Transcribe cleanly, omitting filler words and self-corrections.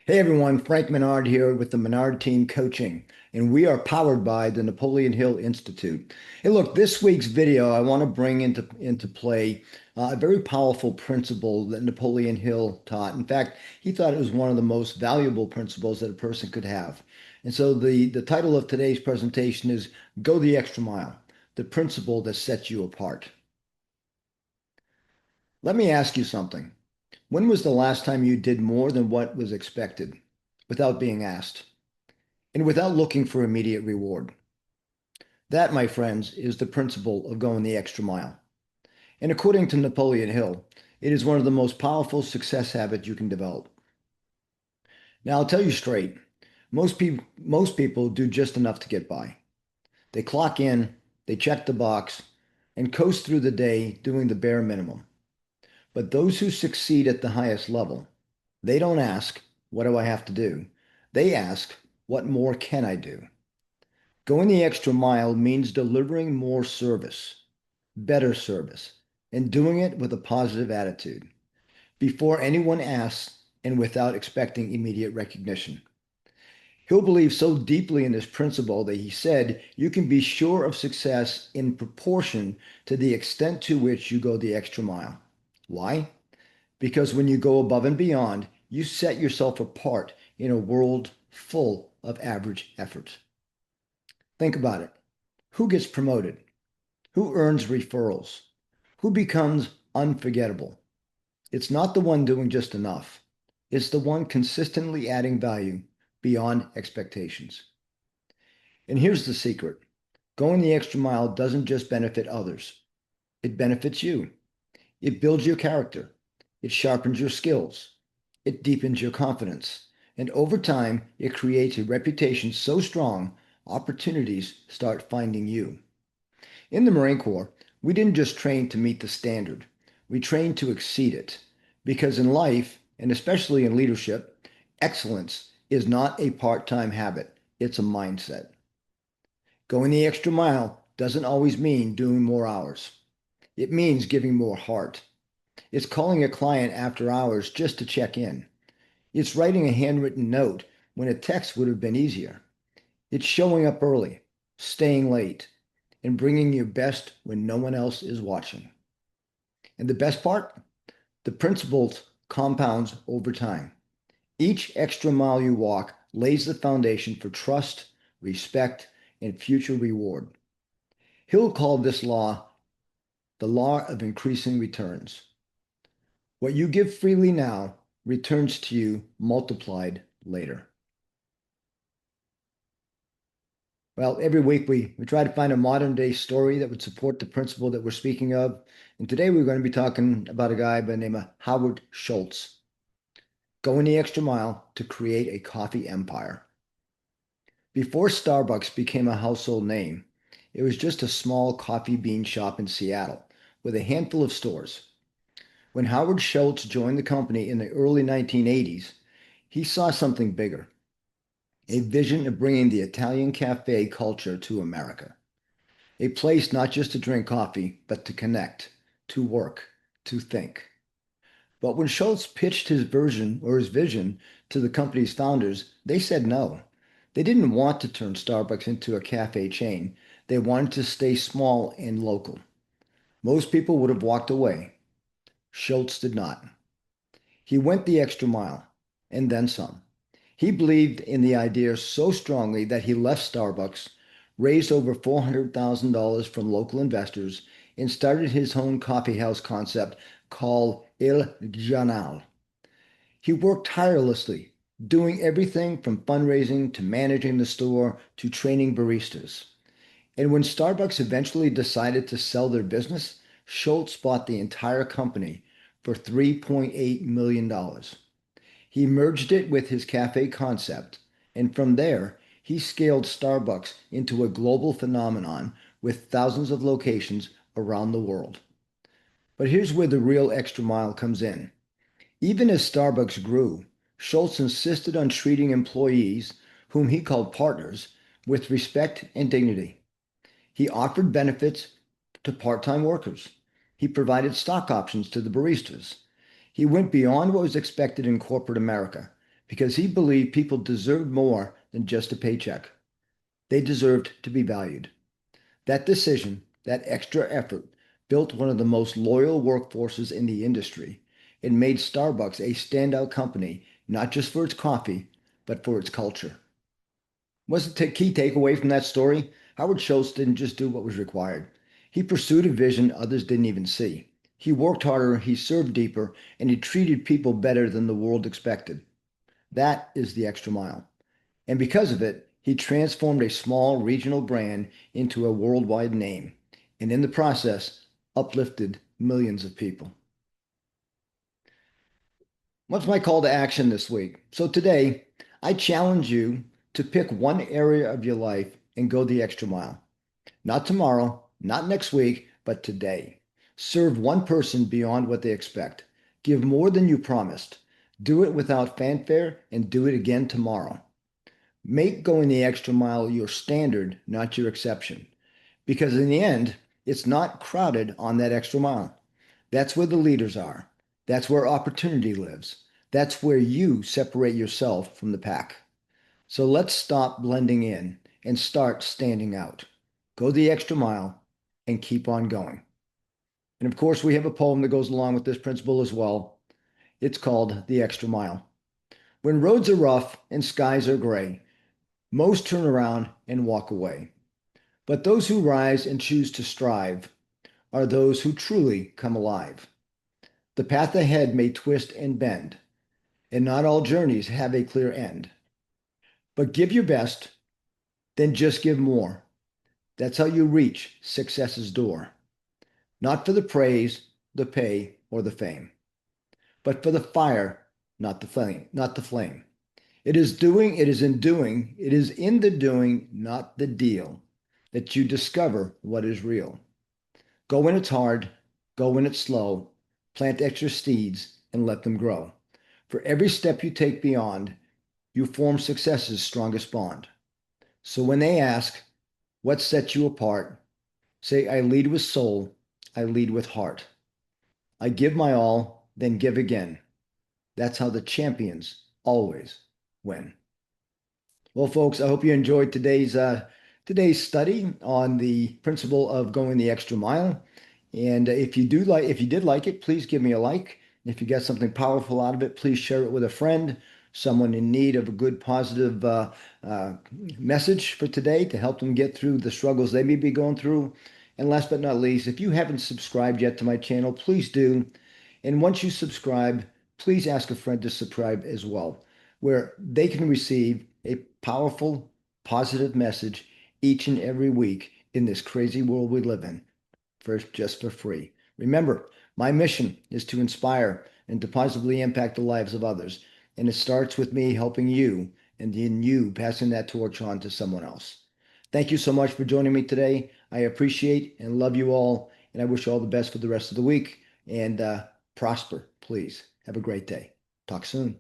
Hey everyone, Frank Menard here with the Menard Team Coaching, and we are powered by the Napoleon Hill Institute. Hey, look, this week's video, I want to bring into play a very powerful principle that Napoleon Hill taught. In fact, he thought it was one of the most valuable principles that a person could have. And so the title of today's presentation is Go the Extra Mile, the principle that sets you apart. Let me ask you something. When was the last time you did more than what was expected without being asked? And without looking for immediate reward. That, my friends, is the principle of going the extra mile. And according to Napoleon Hill, it is one of the most powerful success habits you can develop. Now, I'll tell you straight, most people do just enough to get by. They clock in, they check the box, and coast through the day doing the bare minimum. But those who succeed at the highest level, they don't ask, what do I have to do? They ask, what more can I do? Going the extra mile means delivering more service, better service, and doing it with a positive attitude before anyone asks and without expecting immediate recognition. He'll believe so deeply in this principle that he said you can be sure of success in proportion to the extent to which you go the extra mile. Why? Because when you go above and beyond, you set yourself apart in a world full of average effort. Think about it. Who gets promoted? Who earns referrals? Who becomes unforgettable? It's not the one doing just enough. It's the one consistently adding value beyond expectations. And here's the secret. Going the extra mile doesn't just benefit others. It benefits you. It builds your character. It sharpens your skills. It deepens your confidence. And over time, it creates a reputation so strong, opportunities start finding you. In the Marine Corps, we didn't just train to meet the standard. We trained to exceed it. Because in life, and especially in leadership, excellence is not a part-time habit. It's a mindset. Going the extra mile doesn't always mean doing more hours. It means giving more heart. It's calling a client after hours just to check in. It's writing a handwritten note when a text would have been easier. It's showing up early, staying late, and bringing your best when no one else is watching. And the best part? The principles compounds over time. Each extra mile you walk lays the foundation for trust, respect, and future reward. Hill called this law the law of increasing returns. What you give freely now returns to you multiplied later. Well, every week we try to find a modern day story that would support the principle that we're speaking of. And today we're going to be talking about a guy by the name of Howard Schultz, going the extra mile to create a coffee empire. Before Starbucks became a household name, it was just a small coffee bean shop in Seattle with a handful of stores. When Howard Schultz joined the company in the early 1980s, he saw something bigger, a vision of bringing the Italian cafe culture to America. A place not just to drink coffee, but to connect, to work, to think. But when Schultz pitched his vision to the company's founders, they said no. They didn't want to turn Starbucks into a cafe chain. They wanted to stay small and local. Most people would have walked away. Schultz did not. He went the extra mile, and then some. He believed in the idea so strongly that he left Starbucks, raised over $400,000 from local investors, and started his own coffee house concept called Il Giornale. He worked tirelessly, doing everything from fundraising to managing the store to training baristas. And when Starbucks eventually decided to sell their business, Schultz bought the entire company for $3.8 million. He merged it with his cafe concept, and from there, he scaled Starbucks into a global phenomenon with thousands of locations around the world. But here's where the real extra mile comes in. Even as Starbucks grew, Schultz insisted on treating employees, whom he called partners, with respect and dignity. He offered benefits to part-time workers. He provided stock options to the baristas. He went beyond what was expected in corporate America, because he believed people deserved more than just a paycheck. They deserved to be valued. That decision, that extra effort, built one of the most loyal workforces in the industry. It made Starbucks a standout company, not just for its coffee, but for its culture. What's the key takeaway from that story? Howard Schultz didn't just do what was required. He pursued a vision others didn't even see. He worked harder, he served deeper, and he treated people better than the world expected. That is the extra mile. And because of it, he transformed a small regional brand into a worldwide name, and in the process, uplifted millions of people. What's my call to action this week? So today, I challenge you to pick one area of your life and go the extra mile. Not tomorrow, not next week, but today. Serve one person beyond what they expect. Give more than you promised. Do it without fanfare and do it again tomorrow. Make going the extra mile your standard, not your exception. Because in the end, it's not crowded on that extra mile. That's where the leaders are. That's where opportunity lives. That's where you separate yourself from the pack. So let's stop blending in and start standing out. Go the extra mile and keep on going. And of course, we have a poem that goes along with this principle as well. It's called The Extra Mile. When roads are rough and skies are gray, most turn around and walk away. But those who rise and choose to strive are those who truly come alive. The path ahead may twist and bend, and not all journeys have a clear end. But give your best, then just give more. That's how you reach success's door. Not for the praise, the pay, or the fame, but for the fire, not the flame, not the flame. It is in the doing, not the deal, that you discover what is real. Go when it's hard, go when it's slow, plant extra seeds and let them grow. For every step you take beyond, you form success's strongest bond. So when they ask, what sets you apart? Say, I lead with soul, I lead with heart. I give my all, then give again. That's how the champions always win. Well, folks, I hope you enjoyed today's study on the principle of going the extra mile. And if you did like it, please give me a like. If you got something powerful out of it, please share it with a friend, someone in need of a good, positive message for today to help them get through the struggles they may be going through. And last but not least, if you haven't subscribed yet to my channel, please do. And once you subscribe, please ask a friend to subscribe as well, where they can receive a powerful, positive message each and every week in this crazy world we live in, just for free. Remember, my mission is to inspire and to positively impact the lives of others. And it starts with me helping you and then you passing that torch on to someone else. Thank you so much for joining me today. I appreciate and love you all. And I wish you all the best for the rest of the week. And prosper, please. Have a great day. Talk soon.